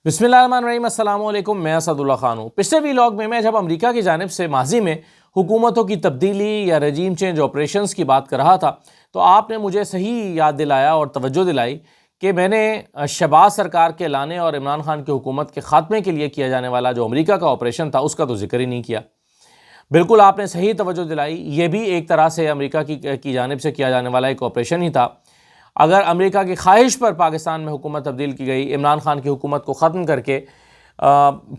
بسم اللہ الرحمن الرحیم، السلام علیکم۔ میں اسد اللہ خان ہوں۔ پچھلے ویلاگ میں جب امریکہ کی جانب سے ماضی میں حکومتوں کی تبدیلی یا رجیم چینج آپریشنز کی بات کر رہا تھا تو آپ نے مجھے صحیح یاد دلایا اور توجہ دلائی کہ میں نے شہباز سرکار کے لانے اور عمران خان کی حکومت کے خاتمے کے لیے کیا جانے والا جو امریکہ کا آپریشن تھا اس کا تو ذکر ہی نہیں کیا۔ بالکل آپ نے صحیح توجہ دلائی، یہ بھی ایک طرح سے امریکہ کی جانب سے کیا جانے والا ایک آپریشن ہی تھا۔ اگر امریکہ کی خواہش پر پاکستان میں حکومت تبدیل کی گئی، عمران خان کی حکومت کو ختم کر کے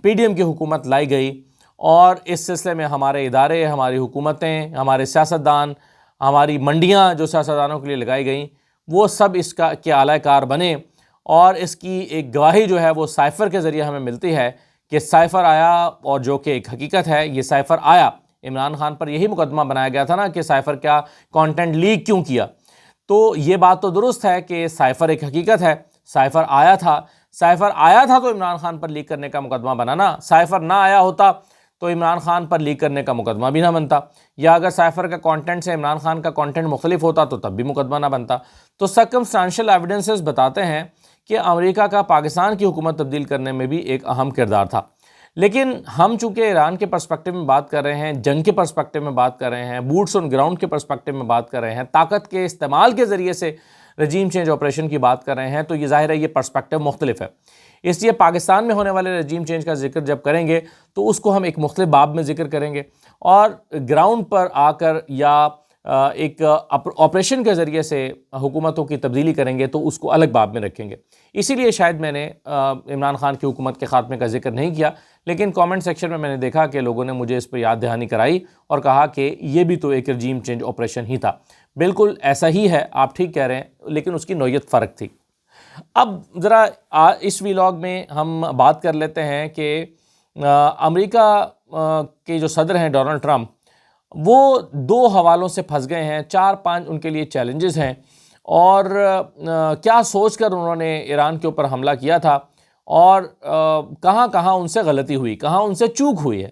پی ڈی ایم کی حکومت لائی گئی اور اس سلسلے میں ہمارے ادارے، ہماری حکومتیں، ہمارے سیاستدان، ہماری منڈیاں جو سیاستدانوں کے لیے لگائی گئیں وہ سب اس کے اعلی کار بنے، اور اس کی ایک گواہی جو ہے وہ سائفر کے ذریعے ہمیں ملتی ہے کہ سائفر آیا، اور جو کہ ایک حقیقت ہے، یہ سائفر آیا۔ عمران خان پر یہی مقدمہ بنایا گیا تھا نا کہ سائفر کیا کانٹینٹ لیک کیوں کیا، تو یہ بات تو درست ہے کہ سائفر ایک حقیقت ہے، سائفر آیا تھا تو عمران خان پر لیک کرنے کا مقدمہ بنا نا۔ سائفر نہ آیا ہوتا تو عمران خان پر لیک کرنے کا مقدمہ بھی نہ بنتا، یا اگر سائفر کا کانٹینٹ سے عمران خان کا کانٹینٹ مختلف ہوتا تو تب بھی مقدمہ نہ بنتا۔ تو سرکمسٹانشل ایویڈنسز بتاتے ہیں کہ امریکہ کا پاکستان کی حکومت تبدیل کرنے میں بھی ایک اہم کردار تھا، لیکن ہم چونکہ ایران کے پرسپیکٹیو میں بات کر رہے ہیں، جنگ کے پرسپیکٹیو میں بات کر رہے ہیں، بوٹس آن گراؤنڈ کے پرسپیکٹیو میں بات کر رہے ہیں، طاقت کے استعمال کے ذریعے سے رجیم چینج آپریشن کی بات کر رہے ہیں، تو یہ ظاہر ہے یہ پرسپیکٹیو مختلف ہے۔ اس لیے پاکستان میں ہونے والے رجیم چینج کا ذکر جب کریں گے تو اس کو ہم ایک مختلف باب میں ذکر کریں گے، اور گراؤنڈ پر آ کر یا ایک آپریشن کے ذریعے سے حکومتوں کی تبدیلی کریں گے تو اس کو الگ باب میں رکھیں گے۔ اسی لیے شاید میں نے عمران خان کی حکومت کے خاتمے کا ذکر نہیں کیا، لیکن کامنٹ سیکشن میں نے دیکھا کہ لوگوں نے مجھے اس پر یاد دہانی کرائی اور کہا کہ یہ بھی تو ایک رجیم چینج آپریشن ہی تھا۔ بالکل ایسا ہی ہے، آپ ٹھیک کہہ رہے ہیں، لیکن اس کی نوعیت فرق تھی۔ اب ذرا اس ویلاگ میں ہم بات کر لیتے ہیں کہ امریکہ کے جو صدر ہیں ڈونلڈ ٹرمپ، وہ دو حوالوں سے پھنس گئے ہیں، 4-5 ان کے لیے چیلنجز ہیں، اور کیا سوچ کر انہوں نے ایران کے اوپر حملہ کیا تھا، اور کہاں کہاں ان سے غلطی ہوئی، کہاں ان سے چوک ہوئی ہے،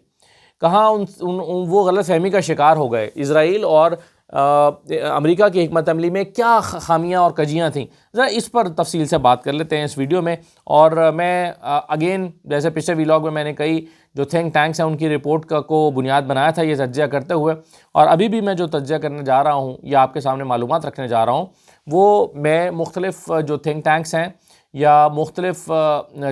کہاں وہ غلط فہمی کا شکار ہو گئے، اسرائیل اور امریکہ کی حکمت عملی میں کیا خامیاں اور کجیاں تھیں۔ ذرا اس پر تفصیل سے بات کر لیتے ہیں اس ویڈیو میں، اور میں اگین جیسے پچھلے ویلاگ میں نے کئی جو تھنک ٹینکس ہیں ان کی رپورٹ کو بنیاد بنایا تھا یہ تجزیہ کرتے ہوئے، اور ابھی بھی میں جو تجزیہ کرنے جا رہا ہوں یا آپ کے سامنے معلومات رکھنے جا رہا ہوں وہ میں مختلف جو تھنک ٹینکس ہیں یا مختلف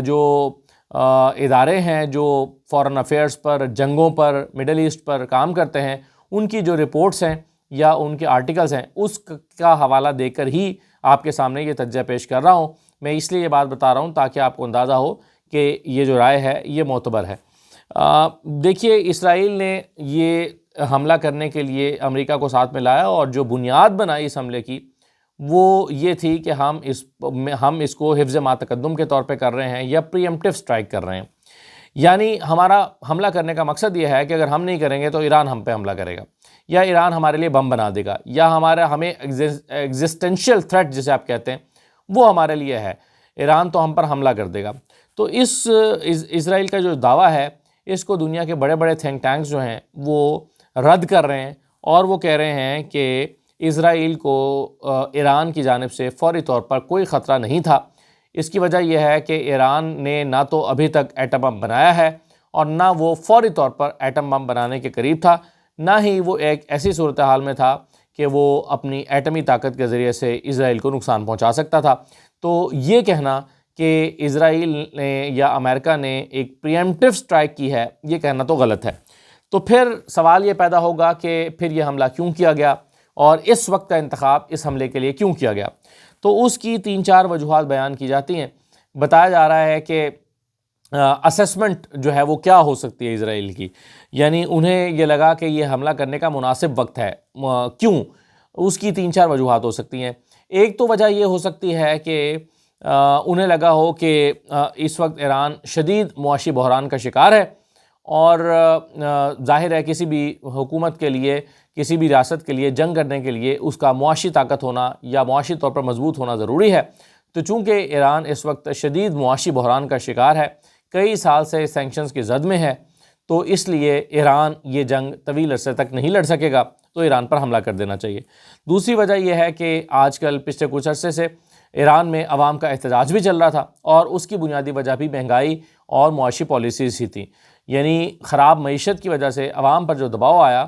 جو ادارے ہیں جو فارن افیئرز پر، جنگوں پر، مڈل ایسٹ پر کام کرتے ہیں، ان کی جو رپورٹس ہیں یا ان کے آرٹیکلز ہیں اس کا حوالہ دے کر ہی آپ کے سامنے یہ تجزیہ پیش کر رہا ہوں۔ میں اس لیے یہ بات بتا رہا ہوں تاکہ آپ کو اندازہ ہو کہ یہ جو رائے ہے یہ معتبر ہے۔ دیکھیے، اسرائیل نے یہ حملہ کرنے کے لیے امریکہ کو ساتھ میں لایا، اور جو بنیاد بنائی اس حملے کی وہ یہ تھی کہ ہم اس کو حفظ ما تقدم کے طور پہ کر رہے ہیں یا پری ایمپٹیو سٹرائک کر رہے ہیں، یعنی ہمارا حملہ کرنے کا مقصد یہ ہے کہ اگر ہم نہیں کریں گے تو ایران ہم پہ حملہ کرے گا، یا ایران ہمارے لیے بم بنا دے گا، یا ہمیں ایگزسٹینشیل تھریٹ جسے آپ کہتے ہیں وہ ہمارے لیے ہے، ایران تو ہم پر حملہ کر دے گا۔ تو اسرائیل کا جو دعویٰ ہے اس کو دنیا کے بڑے بڑے تھنک ٹینکس جو ہیں وہ رد کر رہے ہیں، اور وہ کہہ رہے ہیں کہ اسرائیل کو ایران کی جانب سے فوری طور پر کوئی خطرہ نہیں تھا۔ اس کی وجہ یہ ہے کہ ایران نے نہ تو ابھی تک ایٹم بم بنایا ہے، اور نہ وہ فوری طور پر ایٹم بم بنانے کے قریب تھا، نہ ہی وہ ایک ایسی صورتحال میں تھا کہ وہ اپنی ایٹمی طاقت کے ذریعے سے اسرائیل کو نقصان پہنچا سکتا تھا۔ تو یہ کہنا کہ اسرائیل نے یا امریکہ نے ایک پری ایمپٹیو سٹرائک کی ہے، یہ کہنا تو غلط ہے۔ تو پھر سوال یہ پیدا ہوگا کہ پھر یہ حملہ کیوں کیا گیا، اور اس وقت کا انتخاب اس حملے کے لیے کیوں کیا گیا؟ تو اس کی 3-4 وجوہات بیان کی جاتی ہیں۔ بتایا جا رہا ہے کہ اسیسمنٹ جو ہے وہ کیا ہو سکتی ہے اسرائیل کی، یعنی انہیں یہ لگا کہ یہ حملہ کرنے کا مناسب وقت ہے۔ کیوں؟ اس کی 3-4 وجوہات ہو سکتی ہیں۔ ایک تو وجہ یہ ہو سکتی ہے کہ انہیں لگا ہو کہ اس وقت ایران شدید معاشی بحران کا شکار ہے، اور ظاہر ہے کسی بھی حکومت کے لیے، کسی بھی ریاست کے لیے جنگ کرنے کے لیے اس کا معاشی طاقت ہونا یا معاشی طور پر مضبوط ہونا ضروری ہے۔ تو چونکہ ایران اس وقت شدید معاشی بحران کا شکار ہے، کئی سال سے سینکشنز کی زد میں ہے، تو اس لیے ایران یہ جنگ طویل عرصے تک نہیں لڑ سکے گا، تو ایران پر حملہ کر دینا چاہیے۔ دوسری وجہ یہ ہے کہ آج کل پچھلے کچھ عرصے سے ایران میں عوام کا احتجاج بھی چل رہا تھا، اور اس کی بنیادی وجہ بھی مہنگائی اور معاشی پالیسیز ہی تھیں. یعنی خراب معیشت کی وجہ سے عوام پر جو دباؤ آیا،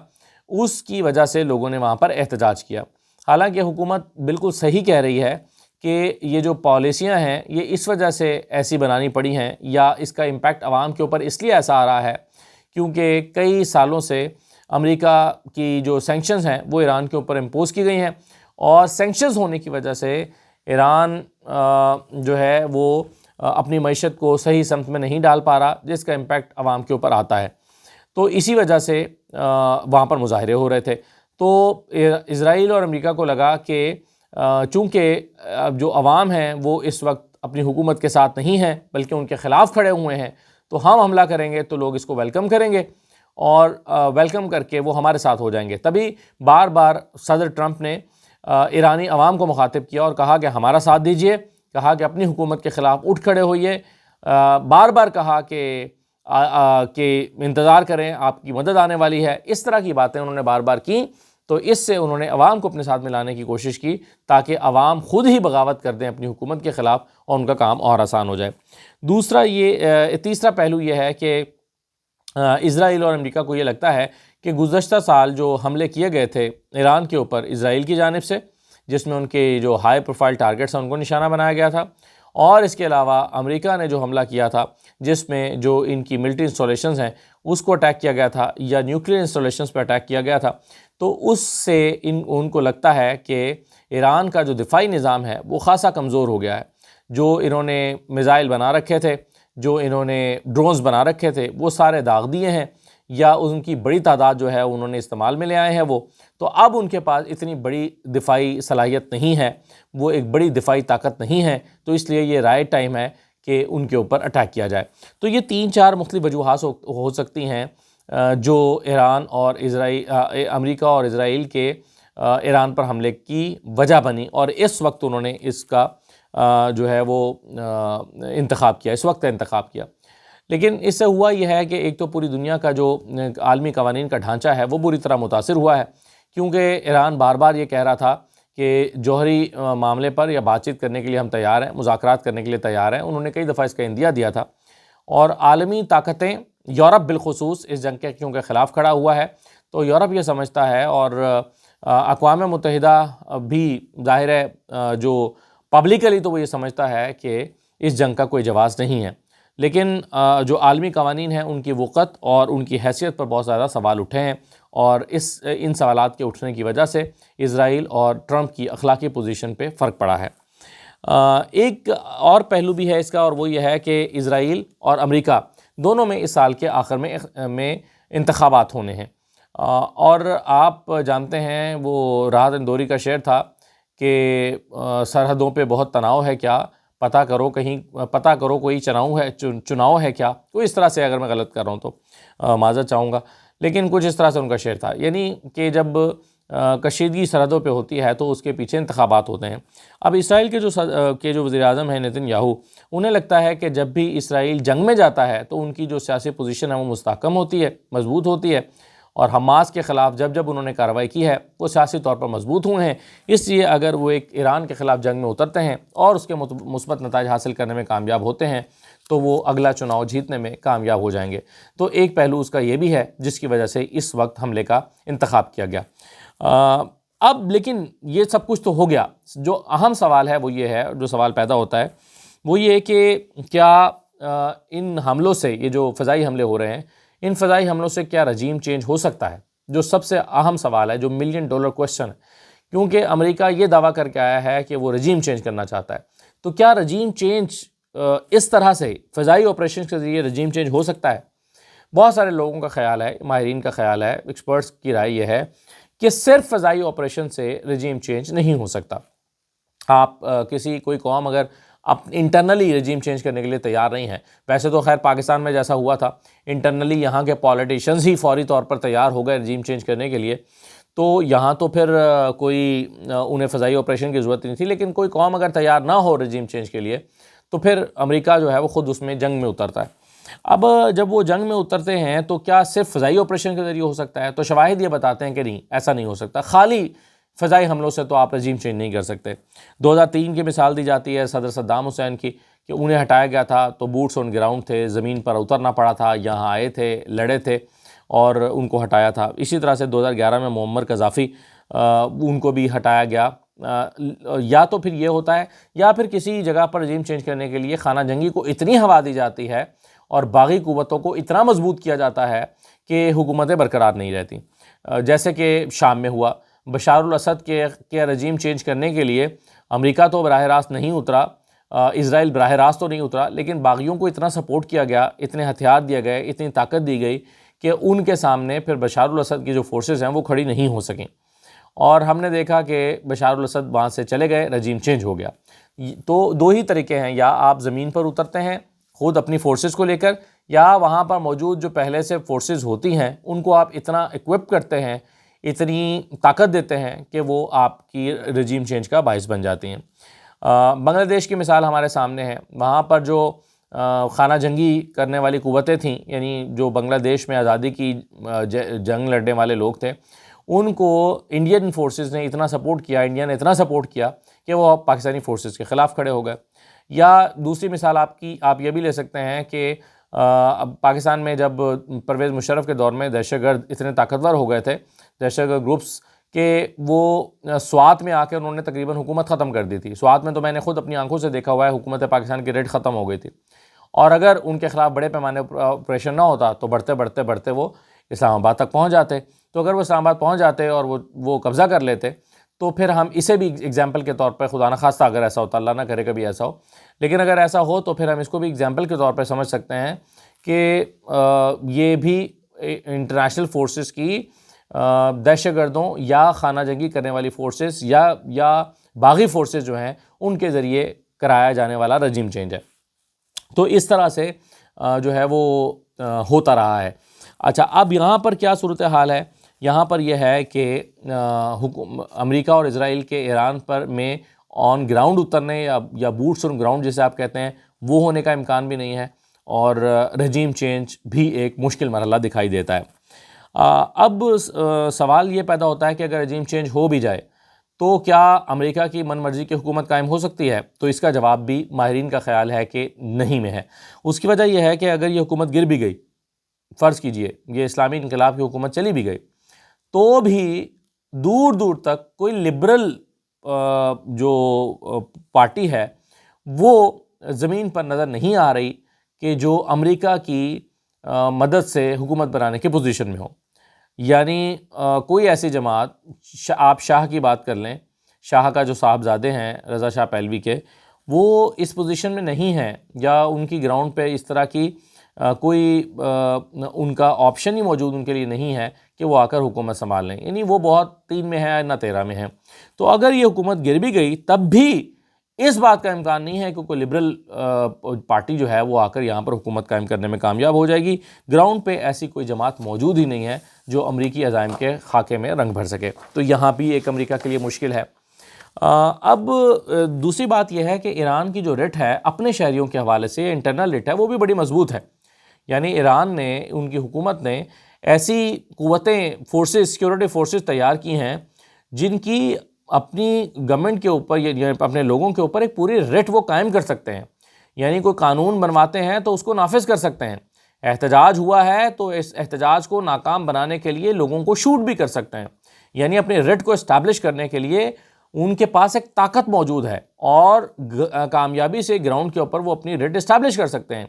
اس کی وجہ سے لوگوں نے وہاں پر احتجاج کیا. حالانکہ حکومت بالکل صحیح کہہ رہی ہے کہ یہ جو پالیسیاں ہیں یہ اس وجہ سے ایسی بنانی پڑی ہیں، یا اس کا امپیکٹ عوام کے اوپر اس لیے ایسا آ رہا ہے کیونکہ کئی سالوں سے امریکہ کی جو سینکشنز ہیں وہ ایران کے اوپر امپوز کی گئی ہیں، اور سینکشنز ہونے کی وجہ سے ایران جو ہے وہ اپنی معیشت کو صحیح سمت میں نہیں ڈال پا رہا، جس کا امپیکٹ عوام کے اوپر آتا ہے. تو اسی وجہ سے وہاں پر مظاہرے ہو رہے تھے. تو اسرائیل اور امریکہ کو لگا کہ چونکہ جو عوام ہیں وہ اس وقت اپنی حکومت کے ساتھ نہیں ہیں بلکہ ان کے خلاف کھڑے ہوئے ہیں، تو ہم حملہ کریں گے تو لوگ اس کو ویلکم کریں گے، اور ویلکم کر کے وہ ہمارے ساتھ ہو جائیں گے. تبھی بار بار صدر ٹرمپ نے ایرانی عوام کو مخاطب کیا اور کہا کہ ہمارا ساتھ دیجئے، کہا کہ اپنی حکومت کے خلاف اٹھ کھڑے ہوئیے، بار بار کہا کہ انتظار کریں، آپ کی مدد آنے والی ہے. اس طرح کی باتیں انہوں نے بار بار کی. تو اس سے انہوں نے عوام کو اپنے ساتھ ملانے کی کوشش کی تاکہ عوام خود ہی بغاوت کر دیں اپنی حکومت کے خلاف اور ان کا کام اور آسان ہو جائے. تیسرا پہلو یہ ہے کہ اسرائیل اور امریکہ کو یہ لگتا ہے کہ گزشتہ سال جو حملے کیے گئے تھے ایران کے اوپر اسرائیل کی جانب سے، جس میں ان کے جو ہائی پروفائل ٹارگٹس ہیں ان کو نشانہ بنایا گیا تھا، اور اس کے علاوہ امریکہ نے جو حملہ کیا تھا جس میں جو ان کی ملٹری انسٹالیشنز ہیں اس کو اٹیک کیا گیا تھا، یا نیوکلیر انسٹالیشنز پہ اٹیک کیا گیا تھا، تو اس سے ان کو لگتا ہے کہ ایران کا جو دفاعی نظام ہے وہ خاصا کمزور ہو گیا ہے. جو انہوں نے میزائل بنا رکھے تھے، جو انہوں نے ڈرونز بنا رکھے تھے، وہ سارے داغ دیے ہیں، یا ان کی بڑی تعداد جو ہے انہوں نے استعمال میں لے آئے ہیں وہ. تو اب ان کے پاس اتنی بڑی دفاعی صلاحیت نہیں ہے، وہ ایک بڑی دفاعی طاقت نہیں ہے، تو اس لیے یہ رائٹ ٹائم ہے کہ ان کے اوپر اٹیک کیا جائے. تو یہ 3-4 مختلف وجوہات ہو سکتی ہیں جو ایران اور امریکہ اور اسرائیل کے ایران پر حملے کی وجہ بنی، اور اس وقت انہوں نے اس کا جو ہے وہ انتخاب کیا. لیکن اس سے ہوا یہ ہے کہ ایک تو پوری دنیا کا جو عالمی قوانین کا ڈھانچہ ہے وہ بری طرح متاثر ہوا ہے، کیونکہ ایران بار بار یہ کہہ رہا تھا کہ جوہری معاملے پر یا بات چیت کرنے کے لیے ہم تیار ہیں، مذاکرات کرنے کے لیے تیار ہیں. انہوں نے کئی دفعہ اس کا اندیہ دیا تھا، اور عالمی طاقتیں، یورپ بالخصوص اس جنگ کے کیونکہ خلاف کھڑا ہوا ہے، تو یورپ یہ سمجھتا ہے، اور اقوام متحدہ بھی ظاہر ہے جو پبلکلی تو وہ یہ سمجھتا ہے کہ اس جنگ کا کوئی جواز نہیں ہے. لیکن جو عالمی قوانین ہیں ان کی وقت اور ان کی حیثیت پر بہت زیادہ سوال اٹھے ہیں، اور ان سوالات کے اٹھنے کی وجہ سے اسرائیل اور ٹرمپ کی اخلاقی پوزیشن پہ فرق پڑا ہے. ایک اور پہلو بھی ہے اس کا، اور وہ یہ ہے کہ اسرائیل اور امریکہ دونوں میں اس سال کے آخر میں انتخابات ہونے ہیں. اور آپ جانتے ہیں وہ راحت اندوری کا شعر تھا کہ سرحدوں پہ بہت تناؤ ہے کیا، پتہ کرو کوئی چناؤ ہے کیا. کوئی اس طرح سے، اگر میں غلط کر رہا ہوں تو معذرت چاہوں گا، لیکن کچھ اس طرح سے ان کا شعر تھا. یعنی کہ جب کشیدگی سرحدوں پہ ہوتی ہے تو اس کے پیچھے انتخابات ہوتے ہیں. اب اسرائیل کے جو وزیر اعظم ہیں نیتن یاہو، انہیں لگتا ہے کہ جب بھی اسرائیل جنگ میں جاتا ہے تو ان کی جو سیاسی پوزیشن ہے وہ مستحکم ہوتی ہے، مضبوط ہوتی ہے، اور حماس کے خلاف جب انہوں نے کارروائی کی ہے وہ سیاسی طور پر مضبوط ہوئے ہیں. اس لیے اگر وہ ایک ایران کے خلاف جنگ میں اترتے ہیں اور اس کے مثبت نتائج حاصل کرنے میں کامیاب ہوتے ہیں تو وہ اگلا چناؤ جیتنے میں کامیاب ہو جائیں گے. تو ایک پہلو اس کا یہ بھی ہے جس کی وجہ سے اس وقت حملے کا انتخاب کیا گیا. اب لیکن یہ سب کچھ تو ہو گیا، جو اہم سوال ہے وہ یہ ہے، جو سوال پیدا ہوتا ہے وہ یہ کہ کیا ان حملوں سے، یہ جو فضائی حملے ہو رہے ہیں، ان فضائی حملوں سے کیا رجیم چینج ہو سکتا ہے؟ جو سب سے اہم سوال ہے، جو $1,000,000 کویسچن ہے، کیونکہ امریکہ یہ دعویٰ کر کے آیا ہے کہ وہ رجیم چینج کرنا چاہتا ہے. تو کیا رجیم چینج اس طرح سے فضائی آپریشن کے ذریعے رجیم چینج ہو سکتا ہے؟ بہت سارے لوگوں کا خیال ہے، ماہرین کا خیال ہے، ایکسپرٹس کی رائے یہ ہے کہ صرف فضائی آپریشن سے رجیم چینج نہیں ہو سکتا. آپ کوئی قوم اگر انٹرنلی رجیم چینج کرنے کے لیے تیار نہیں ہے، ویسے تو خیر پاکستان میں جیسا ہوا تھا، انٹرنلی یہاں کے پولیٹیشنز ہی فوری طور پر تیار ہو گئے رجیم چینج کرنے کے لیے، تو یہاں تو پھر انہیں فضائی آپریشن کی ضرورت نہیں تھی. لیکن کوئی قوم اگر تیار نہ ہو رجیم چینج کے لیے تو پھر امریکہ جو ہے وہ خود اس میں جنگ میں اترتا ہے. اب جب وہ جنگ میں اترتے ہیں تو کیا صرف فضائی آپریشن کے ذریعے ہو سکتا ہے؟ تو شواہد یہ بتاتے ہیں کہ نہیں، ایسا نہیں ہو سکتا. خالی فضائی حملوں سے تو آپ رجیم چینج نہیں کر سکتے۔ 2003 کی مثال دی جاتی ہے صدر صدام حسین کی کہ انہیں ہٹایا گیا تھا تو بوٹس آن گراؤنڈ تھے، زمین پر اترنا پڑا تھا، یہاں آئے تھے، لڑے تھے اور ان کو ہٹایا تھا۔ اسی طرح سے 2011 میں معمر قذافی ان کو بھی ہٹایا گیا۔ یا تو پھر یہ ہوتا ہے یا پھر کسی جگہ پر رجیم چینج کرنے کے لیے خانہ جنگی کو اتنی ہوا دی جاتی ہے اور باغی قوتوں کو اتنا مضبوط کیا جاتا ہے کہ حکومتیں برقرار نہیں رہتی، جیسے کہ شام میں ہوا۔ بشار الاسد کے رجیم چینج کرنے کے لیے امریکہ تو براہ راست نہیں اترا، اسرائیل براہ راست تو نہیں اترا، لیکن باغیوں کو اتنا سپورٹ کیا گیا، اتنے ہتھیار دیے گئے، اتنی طاقت دی گئی کہ ان کے سامنے پھر بشار الاسد کی جو فورسز ہیں وہ کھڑی نہیں ہو سکیں، اور ہم نے دیکھا کہ بشار الاسد وہاں سے چلے گئے، رجیم چینج ہو گیا۔ تو دو ہی طریقے ہیں، یا آپ زمین پر اترتے ہیں خود اپنی فورسز کو لے کر، یا وہاں پر موجود جو پہلے سے فورسز ہوتی ہیں ان کو آپ اتنا ایکوپ کرتے ہیں، اتنی طاقت دیتے ہیں کہ وہ آپ کی رجیم چینج کا باعث بن جاتی ہیں۔ بنگلہ دیش کی مثال ہمارے سامنے ہے، وہاں پر جو خانہ جنگی کرنے والی قوتیں تھیں، یعنی جو بنگلہ دیش میں آزادی کی جنگ لڑنے والے لوگ تھے، ان کو انڈین فورسز نے اتنا سپورٹ کیا، انڈیا نے اتنا سپورٹ کیا کہ وہ پاکستانی فورسز کے خلاف کھڑے ہو گئے۔ یا دوسری مثال آپ یہ بھی لے سکتے ہیں کہ پاکستان میں جب پرویز مشرف کے دور میں دہشت گرد اتنے طاقتور ہو گئے تھے، دہشت گرد گروپس، کہ وہ سوات میں آ کے انہوں نے تقریباً حکومت ختم کر دی تھی۔ سوات میں تو میں نے خود اپنی آنکھوں سے دیکھا ہوا ہے، حکومت پاکستان کی ریٹ ختم ہو گئی تھی، اور اگر ان کے خلاف بڑے پیمانے پر آپریشن نہ ہوتا تو بڑھتے وہ اسلام آباد تک پہنچ جاتے۔ تو اگر وہ اسلام آباد پہنچ جاتے اور وہ قبضہ کر لیتے تو پھر ہم اسے بھی ایگزامپل کے طور پہ، خدا نخواستہ اگر ایسا ہوتا، اللہ نہ کرے کبھی ایسا ہو، لیکن اگر ایسا ہو تو پھر ہم اس کو بھی ایگزامپل کے طور پہ سمجھ سکتے ہیں کہ یہ بھی انٹرنیشنل فورسز کی دہشت گردوں یا خانہ جنگی کرنے والی فورسز یا باغی فورسز جو ہیں ان کے ذریعے کرایا جانے والا رجیم چینج ہے۔ تو اس طرح سے جو ہے وہ ہوتا رہا ہے۔ اچھا، اب یہاں پر کیا صورتحال ہے؟ یہاں پر یہ ہے کہ امریکہ اور اسرائیل کے ایران پر میں آن گراؤنڈ اترنے یا بوٹس آن گراؤنڈ جسے آپ کہتے ہیں وہ ہونے کا امکان بھی نہیں ہے، اور رجیم چینج بھی ایک مشکل مرحلہ دکھائی دیتا ہے۔ اب سوال یہ پیدا ہوتا ہے کہ اگر رجیم چینج ہو بھی جائے تو کیا امریکہ کی من مرضی کی حکومت قائم ہو سکتی ہے؟ تو اس کا جواب بھی ماہرین کا خیال ہے کہ نہیں میں ہے۔ اس کی وجہ یہ ہے کہ اگر یہ حکومت گر بھی گئی، فرض کیجئے یہ اسلامی انقلاب کی حکومت چلی بھی گئی، تو بھی دور دور تک کوئی لبرل جو پارٹی ہے وہ زمین پر نظر نہیں آ رہی کہ جو امریکہ کی مدد سے حکومت بنانے کی پوزیشن میں ہو۔ یعنی کوئی ایسی جماعت، آپ شاہ کی بات کر لیں، شاہ کا جو صاحبزادے ہیں رضا شاہ پہلوی کے، وہ اس پوزیشن میں نہیں ہیں، یا ان کی گراؤنڈ پہ اس طرح کی کوئی ان کا آپشن ہی موجود ان کے لیے نہیں ہے کہ وہ آ کر حکومت سنبھال لیں، یعنی وہ بہت 3 میں ہے نہ 13 میں ہے۔ تو اگر یہ حکومت گر بھی گئی تب بھی اس بات کا امکان نہیں ہے کہ کوئی لبرل پارٹی جو ہے وہ آ کر یہاں پر حکومت قائم کرنے میں کامیاب ہو جائے گی۔ گراؤنڈ پہ ایسی کوئی جماعت موجود ہی نہیں ہے جو امریکی عزائم کے خاکے میں رنگ بھر سکے، تو یہاں بھی ایک امریکہ کے لیے مشکل ہے۔ اب دوسری بات یہ ہے کہ ایران کی جو رٹ ہے اپنے شہریوں کے حوالے سے، انٹرنل رٹ ہے، وہ بھی بڑی مضبوط ہے۔ یعنی ایران نے، ان کی حکومت نے ایسی قوتیں، فورسز، سیکیورٹی فورسز تیار کی ہیں جن کی اپنی گورنمنٹ کے اوپر یعنی اپنے لوگوں کے اوپر ایک پوری رٹ وہ قائم کر سکتے ہیں۔ یعنی کوئی قانون بنواتے ہیں تو اس کو نافذ کر سکتے ہیں، احتجاج ہوا ہے تو اس احتجاج کو ناکام بنانے کے لیے لوگوں کو شوٹ بھی کر سکتے ہیں۔ یعنی اپنے رٹ کو اسٹیبلش کرنے کے لیے ان کے پاس ایک طاقت موجود ہے، اور کامیابی سے گراؤنڈ کے اوپر وہ اپنی رٹ اسٹیبلش کر سکتے ہیں۔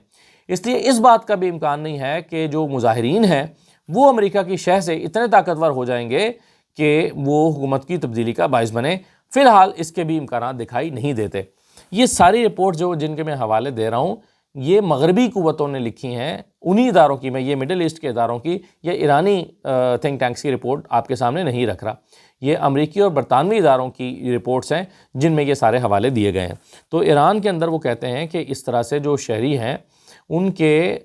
اس لیے اس بات کا بھی امکان نہیں ہے کہ جو مظاہرین ہیں وہ امریکہ کی شہ سے اتنے طاقتور ہو جائیں گے کہ وہ حکومت کی تبدیلی کا باعث بنے۔ فی الحال اس کے بھی امکانات دکھائی نہیں دیتے۔ یہ ساری رپورٹ جن کے میں حوالے دے رہا ہوں، یہ مغربی قوتوں نے لکھی ہیں، انہی اداروں کی، میں یہ مڈل ایسٹ کے اداروں کی یا ایرانی تھنک ٹینکس کی رپورٹ آپ کے سامنے نہیں رکھ رہا۔ یہ امریکی اور برطانوی اداروں کی رپورٹس ہیں جن میں یہ سارے حوالے دیے گئے ہیں۔ تو ایران کے اندر وہ کہتے ہیں کہ اس طرح سے جو شہری ہیں ان کے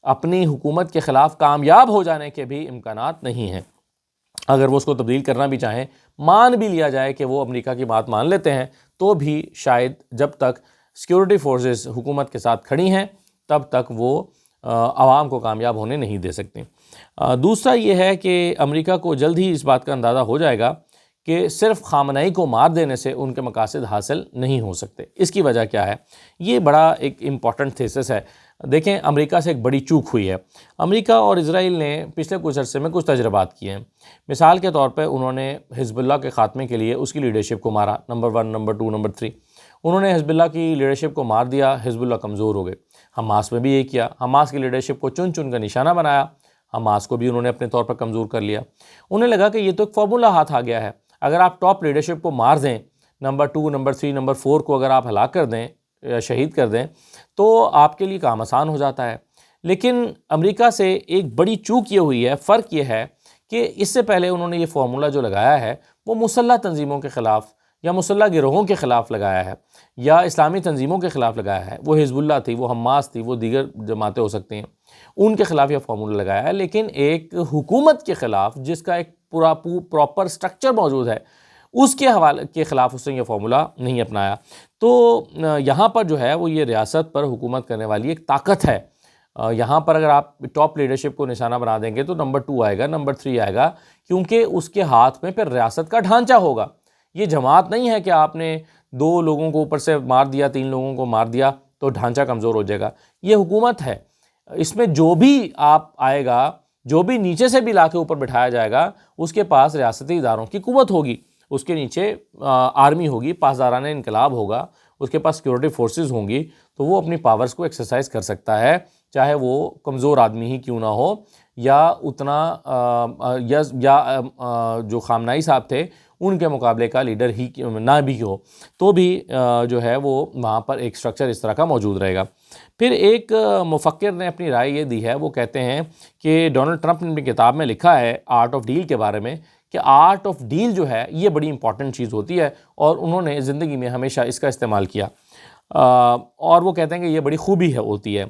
اپنی حکومت کے خلاف کامیاب ہو جانے کے بھی امکانات نہیں ہیں۔ اگر وہ اس کو تبدیل کرنا بھی چاہیں، مان بھی لیا جائے کہ وہ امریکہ کی بات مان لیتے ہیں، تو بھی شاید جب تک سیکیورٹی فورسز حکومت کے ساتھ کھڑی ہیں تب تک وہ عوام کو کامیاب ہونے نہیں دے سکتے۔ دوسرا یہ ہے کہ امریکہ کو جلد ہی اس بات کا اندازہ ہو جائے گا کہ صرف خامنئی کو مار دینے سے ان کے مقاصد حاصل نہیں ہو سکتے۔ اس کی وجہ کیا ہے؟ یہ بڑا ایک امپورٹنٹ تھیسس ہے۔ دیکھیں، امریکہ سے ایک بڑی چوک ہوئی ہے۔ امریکہ اور اسرائیل نے پچھلے کچھ عرصے میں کچھ تجربات کیے ہیں۔ مثال کے طور پہ انہوں نے حزب اللہ کے خاتمے کے لیے اس کی لیڈرشپ کو مارا، نمبر 1، نمبر 2، نمبر 3۔ انہوں نے حزب اللہ کی لیڈرشپ کو مار دیا، حزب اللہ کمزور ہو گئے۔ حماس میں بھی یہ کیا، حماس کی لیڈرشپ کو چن چن کا نشانہ بنایا، حماس کو بھی انہوں نے اپنے طور پر کمزور کر لیا۔ انہیں لگا کہ یہ تو ایک فارمولہ ہاتھ آ گیا ہے، اگر آپ ٹاپ لیڈرشپ کو مار دیں، نمبر 2، نمبر 3، نمبر 4 کو اگر آپ ہلاک کر دیں یا شہید کر دیں تو آپ کے لیے کام آسان ہو جاتا ہے۔ لیکن امریکہ سے ایک بڑی چوک یہ ہوئی ہے، فرق یہ ہے کہ اس سے پہلے انہوں نے یہ فارمولہ جو لگایا ہے وہ مسلح تنظیموں کے خلاف یا مسلح گروہوں کے خلاف لگایا ہے یا اسلامی تنظیموں کے خلاف لگایا ہے۔ وہ حزب اللہ تھی، وہ حماس تھی، وہ دیگر جماعتیں ہو سکتی ہیں، ان کے خلاف یہ فارمولہ لگایا ہے۔ لیکن ایک حکومت کے خلاف جس کا ایک پراپر سٹرکچر موجود ہے، اس کے حوالے کے خلاف اس نے یہ فارمولہ نہیں اپنایا۔ تو یہاں پر جو ہے وہ یہ ریاست پر حکومت کرنے والی ایک طاقت ہے۔ یہاں پر اگر آپ ٹاپ لیڈرشپ کو نشانہ بنا دیں گے تو نمبر 2 آئے گا، نمبر 3 آئے گا، کیونکہ اس کے ہاتھ میں پھر ریاست کا ڈھانچہ ہوگا۔ یہ جماعت نہیں ہے کہ آپ نے 2 لوگوں کو اوپر سے مار دیا، 3 لوگوں کو مار دیا تو ڈھانچہ کمزور ہو جائے گا۔ یہ حکومت ہے، اس میں جو بھی آپ آئے گا، جو بھی نیچے سے بھی لا کے اوپر بٹھایا جائے گا، اس کے پاس ریاستی اداروں کی قوت ہوگی، اس کے نیچے آرمی ہوگی، پاسداران انقلاب ہوگا، اس کے پاس سیکورٹی فورسز ہوں گی، تو وہ اپنی پاورز کو ایکسرسائز کر سکتا ہے، چاہے وہ کمزور آدمی ہی کیوں نہ ہو یا اتنا یا جو خامنائی صاحب تھے ان کے مقابلے کا لیڈر ہی نہ بھی ہو، تو بھی جو ہے وہ وہاں پر ایک سٹرکچر اس طرح کا موجود رہے گا۔ پھر ایک مفکر نے اپنی رائے یہ دی ہے، وہ کہتے ہیں کہ ڈونلڈ ٹرمپ نے اپنی کتاب میں لکھا ہے آرٹ آف ڈیل کے بارے میں کہ آرٹ آف ڈیل جو ہے یہ بڑی امپورٹنٹ چیز ہوتی ہے، اور انہوں نے زندگی میں ہمیشہ اس کا استعمال کیا، اور وہ کہتے ہیں کہ یہ بڑی خوبی ہوتی ہے۔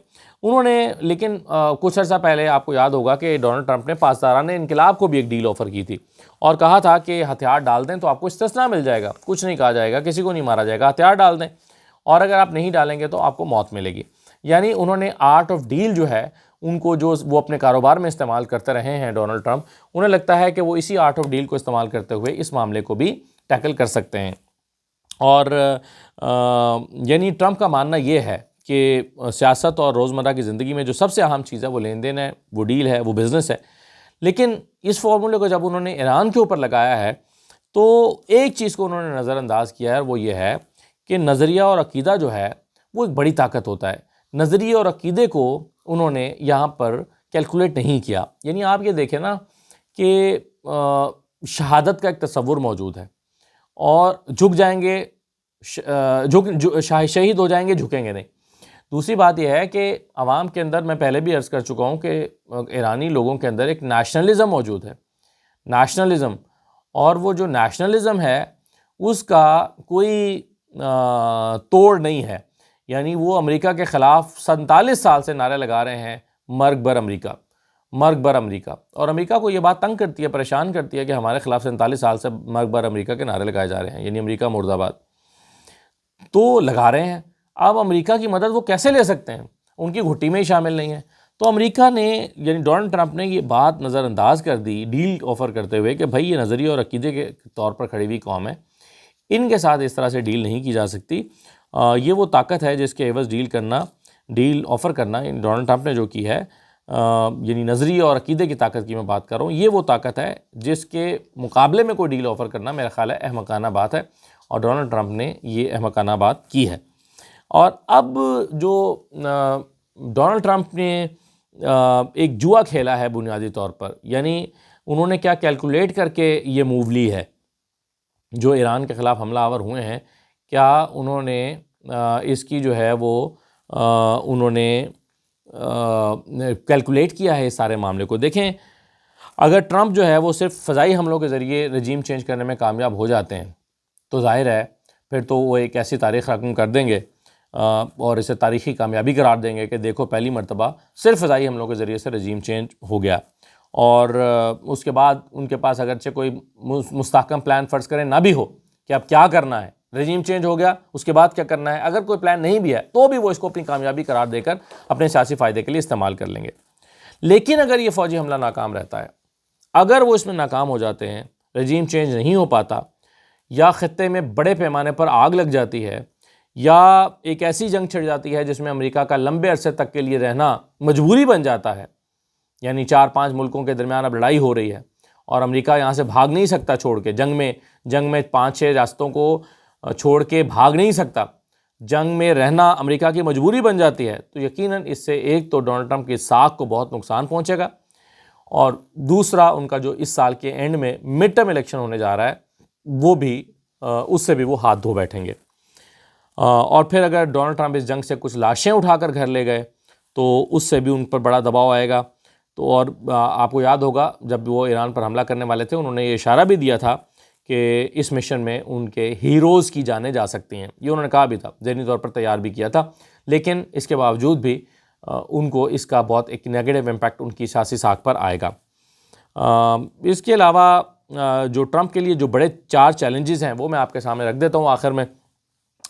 انہوں نے لیکن کچھ عرصہ پہلے آپ کو یاد ہوگا کہ ڈونلڈ ٹرمپ نے پاسداران انقلاب کو بھی ایک ڈیل آفر کی تھی اور کہا تھا کہ ہتھیار ڈال دیں تو آپ کو استثناء مل جائے گا، کچھ نہیں کہا جائے گا، کسی کو نہیں مارا جائے گا، ہتھیار ڈال دیں، اور اگر آپ نہیں ڈالیں گے تو آپ کو موت ملے گی۔ یعنی انہوں نے آرٹ آف ڈیل جو ہے ان کو جو وہ اپنے کاروبار میں استعمال کرتے رہے ہیں ڈونلڈ ٹرمپ، انہیں لگتا ہے کہ وہ اسی آرٹ آف ڈیل کو استعمال کرتے ہوئے اس معاملے کو بھی ٹیکل کر سکتے ہیں۔ اور یعنی ٹرمپ کا ماننا یہ ہے کہ سیاست اور روزمرہ کی زندگی میں جو سب سے اہم چیز ہے وہ لین دین ہے، وہ ڈیل ہے، وہ بزنس ہے۔ لیکن اس فارمولے کو جب انہوں نے ایران کے اوپر لگایا ہے تو ایک چیز کو انہوں نے نظر انداز کیا ہے، وہ یہ ہے کہ نظریہ اور عقیدہ جو ہے وہ ایک بڑی طاقت ہوتا ہے۔ نظریے اور عقیدے کو انہوں نے یہاں پر کیلکولیٹ نہیں کیا۔ یعنی آپ یہ دیکھیں نا کہ شہادت کا ایک تصور موجود ہے، اور جھک جائیں گے، شہید ہو جائیں گے، جھکیں گے نہیں۔ دوسری بات یہ ہے کہ عوام کے اندر، میں پہلے بھی عرض کر چکا ہوں کہ ایرانی لوگوں کے اندر ایک نیشنلزم موجود ہے، نیشنلزم، اور وہ جو نیشنلزم ہے اس کا کوئی توڑ نہیں ہے۔ یعنی وہ امریکہ کے خلاف 47 سال سے نعرے لگا رہے ہیں، مرگ بر امریکہ، مرگ بر امریکہ، اور امریکہ کو یہ بات تنگ کرتی ہے، پریشان کرتی ہے کہ ہمارے خلاف 47 سال سے مرگ بر امریکہ کے نعرے لگائے جا رہے ہیں، یعنی امریکہ مرد آباد تو لگا رہے ہیں۔ اب امریکہ کی مدد وہ کیسے لے سکتے ہیں؟ ان کی گھٹی میں ہی شامل نہیں ہے۔ تو امریکہ نے، یعنی ڈونلڈ ٹرمپ نے یہ بات نظر انداز کر دی ڈیل آفر کرتے ہوئے کہ بھائی یہ نظریے اور عقیدے کے طور پر کھڑی ہوئی قوم ہے، ان کے ساتھ اس طرح سے ڈیل نہیں کی جا سکتی۔ یہ وہ طاقت ہے جس کے عوض ڈیل آفر کرنا، ڈونلڈ ٹرمپ نے جو کی ہے، یعنی نظریے اور عقیدے کی طاقت کی میں بات کر رہا ہوں، یہ وہ طاقت ہے جس کے مقابلے میں کوئی ڈیل آفر کرنا میرا خیال ہے احمقانہ بات ہے، اور ڈونلڈ ٹرمپ نے یہ احمقانہ بات کی ہے۔ اور اب جو ڈونلڈ ٹرمپ نے ایک جوا کھیلا ہے بنیادی طور پر، یعنی انہوں نے کیا کیلکولیٹ کر کے یہ موو لی ہے، جو ایران کے خلاف حملہ آور ہوئے ہیں، کیا انہوں نے اس کی جو ہے وہ انہوں نے کیلکولیٹ کیا ہے اس سارے معاملے کو؟ دیکھیں، اگر ٹرمپ جو ہے وہ صرف فضائی حملوں کے ذریعے رجیم چینج کرنے میں کامیاب ہو جاتے ہیں تو ظاہر ہے پھر تو وہ ایک ایسی تاریخ رقم کر دیں گے اور اسے تاریخی کامیابی قرار دیں گے کہ دیکھو پہلی مرتبہ صرف فضائی حملوں کے ذریعے سے رجیم چینج ہو گیا، اور اس کے بعد ان کے پاس اگرچہ کوئی مستحکم پلان فرض کریں نہ بھی ہو کہ اب کیا کرنا ہے، رجیم چینج ہو گیا اس کے بعد کیا کرنا ہے، اگر کوئی پلان نہیں بھی ہے تو بھی وہ اس کو اپنی کامیابی قرار دے کر اپنے سیاسی فائدے کے لیے استعمال کر لیں گے۔ لیکن اگر یہ فوجی حملہ ناکام رہتا ہے، اگر وہ اس میں ناکام ہو جاتے ہیں، رجیم چینج نہیں ہو پاتا، یا خطے میں بڑے پیمانے پر آگ لگ جاتی ہے، یا ایک ایسی جنگ چھڑ جاتی ہے جس میں امریکہ کا لمبے عرصے تک کے لیے رہنا مجبوری بن جاتا ہے، یعنی 4-5 ملکوں کے درمیان اب لڑائی ہو رہی ہے اور امریکہ یہاں سے بھاگ نہیں سکتا چھوڑ کے، جنگ میں 5-6 ریاستوں کو چھوڑ کے بھاگ نہیں سکتا، جنگ میں رہنا امریکہ کی مجبوری بن جاتی ہے، تو یقیناً اس سے ایک تو ڈونلڈ ٹرمپ کی ساکھ کو بہت نقصان پہنچے گا، اور دوسرا ان کا جو اس سال کے اینڈ میں مڈ ٹرم الیکشن ہونے جا رہا ہے وہ بھی اس سے بھی وہ ہاتھ دھو بیٹھیں گے، اور پھر اگر ڈونلڈ ٹرمپ اس جنگ سے کچھ لاشیں اٹھا کر گھر لے گئے تو اس سے بھی ان پر بڑا دباؤ آئے گا۔ تو اور آپ کو یاد ہوگا جب وہ ایران پر حملہ کرنے والے تھے انہوں نے یہ اشارہ بھی دیا تھا کہ اس مشن میں ان کے ہیروز کی جانیں جا سکتی ہیں، یہ انہوں نے کہا بھی تھا، ذہنی طور پر تیار بھی کیا تھا، لیکن اس کے باوجود بھی ان کو اس کا بہت ایک نیگیٹو امپیکٹ ان کی سیاسی ساکھ پر آئے گا۔ اس کے علاوہ جو ٹرمپ کے لیے جو بڑے 4 چیلنجز ہیں وہ میں آپ کے سامنے رکھ دیتا ہوں آخر میں۔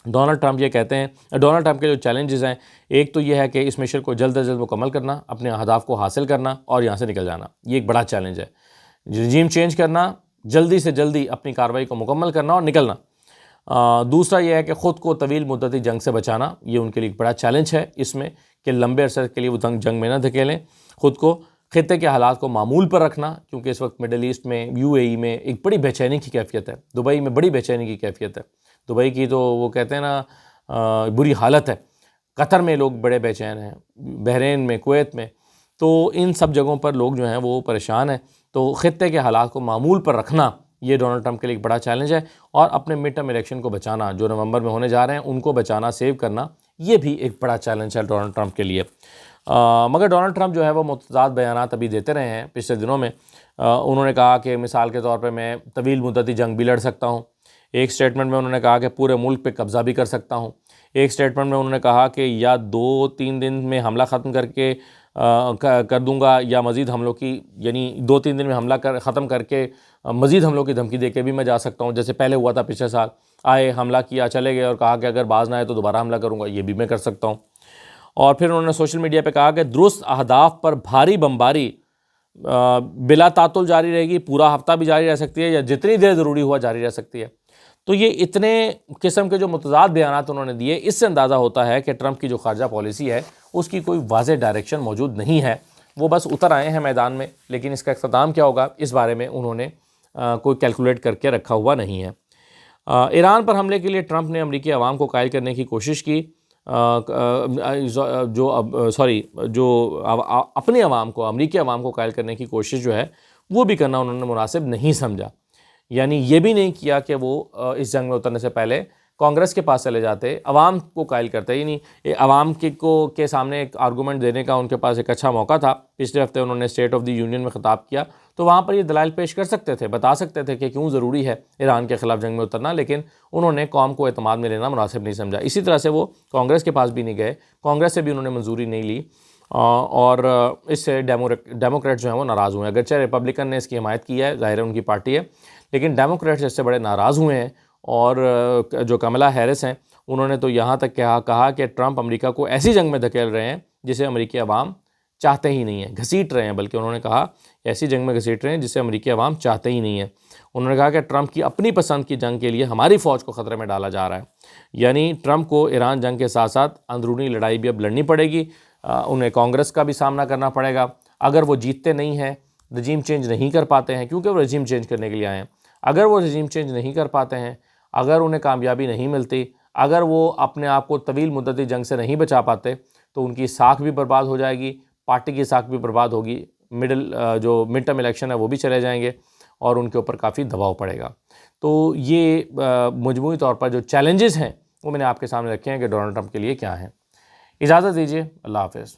ڈونلڈ ٹرمپ یہ کہتے ہیں، ڈونلڈ ٹرمپ کے جو چیلنجز ہیں، ایک تو یہ ہے کہ اس مشن کو جلد از جلد مکمل کرنا، اپنے اہداف کو حاصل کرنا اور یہاں سے نکل جانا، یہ ایک بڑا چیلنج ہے۔ رجیم چینج کرنا، جلدی سے جلدی اپنی کارروائی کو مکمل کرنا اور نکلنا۔ دوسرا یہ ہے کہ خود کو طویل مدتی جنگ سے بچانا، یہ ان کے لیے ایک بڑا چیلنج ہے اس میں کہ لمبے عرصے کے لیے وہ جنگ میں نہ دھکیلیں خود کو۔ خطے کے حالات کو معمول پر رکھنا، کیونکہ اس وقت مڈل ایسٹ میں UAE میں ایک بڑی بے چینی کی کیفیت ہے، دبئی میں بڑی بے چینی کی کیفیت ہے، دبئی کی تو وہ کہتے ہیں نا بری حالت ہے، قطر میں لوگ بڑے بے چین ہیں، بحرین میں، کویت میں، تو ان سب جگہوں پر لوگ جو ہیں وہ پریشان ہیں۔ تو خطے کے حالات کو معمول پر رکھنا یہ ڈونلڈ ٹرمپ کے لیے ایک بڑا چیلنج ہے، اور اپنے مڈ ٹرم الیکشن کو بچانا جو نومبر میں ہونے جا رہے ہیں ان کو بچانا، سیو کرنا، یہ بھی ایک بڑا چیلنج ہے ڈونلڈ ٹرمپ کے لیے۔ مگر ڈونلڈ ٹرمپ جو ہے وہ متضاد بیانات ابھی دیتے رہے ہیں پچھلے دنوں میں۔ انہوں نے کہا کہ مثال کے طور پہ میں طویل مدتی جنگ بھی لڑ سکتا ہوں، ایک سٹیٹمنٹ میں انہوں نے کہا کہ پورے ملک پہ قبضہ بھی کر سکتا ہوں، ایک سٹیٹمنٹ میں انہوں نے کہا کہ یا 2-3 دن میں حملہ ختم کر دوں گا، یا مزید حملوں کی، یعنی 2-3 دن میں حملہ ختم کر کے مزید حملوں کی دھمکی دے کے بھی میں جا سکتا ہوں، جیسے پہلے ہوا تھا پچھلے سال، آئے حملہ کیا چلے گئے اور کہا کہ اگر باز نہ آئے تو دوبارہ حملہ کروں گا، یہ بھی میں کر سکتا ہوں۔ اور پھر انہوں نے سوشل میڈیا پہ کہا کہ درست اہداف پر بھاری بمباری بلا تعطل جاری رہے گی، پورا ہفتہ بھی جاری رہ سکتی ہے یا جتنی دیر ضروری ہوا جاری رہ سکتی ہے۔ تو یہ اتنے قسم کے جو متضاد بیانات انہوں نے دیے، اس سے اندازہ ہوتا ہے کہ ٹرمپ کی جو خارجہ پالیسی ہے اس کی کوئی واضح ڈائریکشن موجود نہیں ہے، وہ بس اتر آئے ہیں میدان میں، لیکن اس کا اختتام کیا ہوگا اس بارے میں انہوں نے کوئی کیلکولیٹ کر کے رکھا ہوا نہیں ہے۔ ایران پر حملے کے لیے ٹرمپ نے امریکی عوام کو قائل کرنے کی کوشش کی، جو اپنے عوام کو، امریکی عوام کو قائل کرنے کی کوشش جو ہے وہ بھی کرنا انہوں نے مناسب نہیں سمجھا، یعنی یہ بھی نہیں کیا کہ وہ اس جنگ میں اترنے سے پہلے کانگریس کے پاس چلے جاتے، عوام کو قائل کرتے، یعنی عوام کے سامنے ایک آرگومنٹ دینے کا ان کے پاس ایک اچھا موقع تھا۔ پچھلے ہفتے انہوں نے اسٹیٹ آف دی یونین میں خطاب کیا تو وہاں پر یہ دلائل پیش کر سکتے تھے، بتا سکتے تھے کہ کیوں ضروری ہے ایران کے خلاف جنگ میں اترنا، لیکن انہوں نے قوم کو اعتماد میں لینا مناسب نہیں سمجھا۔ اسی طرح سے وہ کانگریس کے پاس بھی نہیں گئے، کانگریس سے بھی انہوں نے منظوری نہیں لی، اور اس سے ڈیموکریٹ جو ہیں وہ ناراض ہوئے ہیں، اگرچہ ریپبلکن نے اس کی حمایت کی ہے، ظاہر ہے ان کی پارٹی ہے، لیکن ڈیموکریٹس اس سے بڑے ناراض ہوئے ہیں، اور جو کملا ہیرس ہیں انہوں نے تو یہاں تک کہا کہ ٹرمپ امریکہ کو ایسی جنگ میں دھکیل رہے ہیں جسے امریکی عوام چاہتے ہی نہیں ہیں، گھسیٹ رہے ہیں، بلکہ انہوں نے کہا ایسی جنگ میں گھسیٹ رہے ہیں جسے امریکی عوام چاہتے ہی نہیں ہیں۔ انہوں نے کہا کہ ٹرمپ کی اپنی پسند کی جنگ کے لیے ہماری فوج کو خطرے میں ڈالا جا رہا ہے، یعنی ٹرمپ کو ایران جنگ کے ساتھ ساتھ اندرونی لڑائی بھی اب لڑنی پڑے گی، انہیں کانگریس کا بھی سامنا کرنا پڑے گا، اگر وہ جیتتے نہیں ہیں، رجیم چینج نہیں کر پاتے ہیں، کیونکہ وہ رجیم چینج کرنے کے لیے آئے ہیں، اگر وہ رجیم چینج نہیں کر پاتے ہیں، اگر انہیں کامیابی نہیں ملتی، اگر وہ اپنے آپ کو طویل مدتی جنگ سے نہیں بچا پاتے تو ان کی ساکھ بھی برباد ہو جائے گی، پارٹی کی ساکھ بھی برباد ہوگی، جو مڈ ٹرم الیکشن ہے وہ بھی چلے جائیں گے اور ان کے اوپر کافی دباؤ پڑے گا۔ تو یہ مجموعی طور پر جو چیلنجز ہیں وہ میں نے آپ کے سامنے رکھے ہیں کہ ڈونلڈ ٹرمپ کے لیے کیا ہیں۔ اجازت دیجیے، اللہ حافظ۔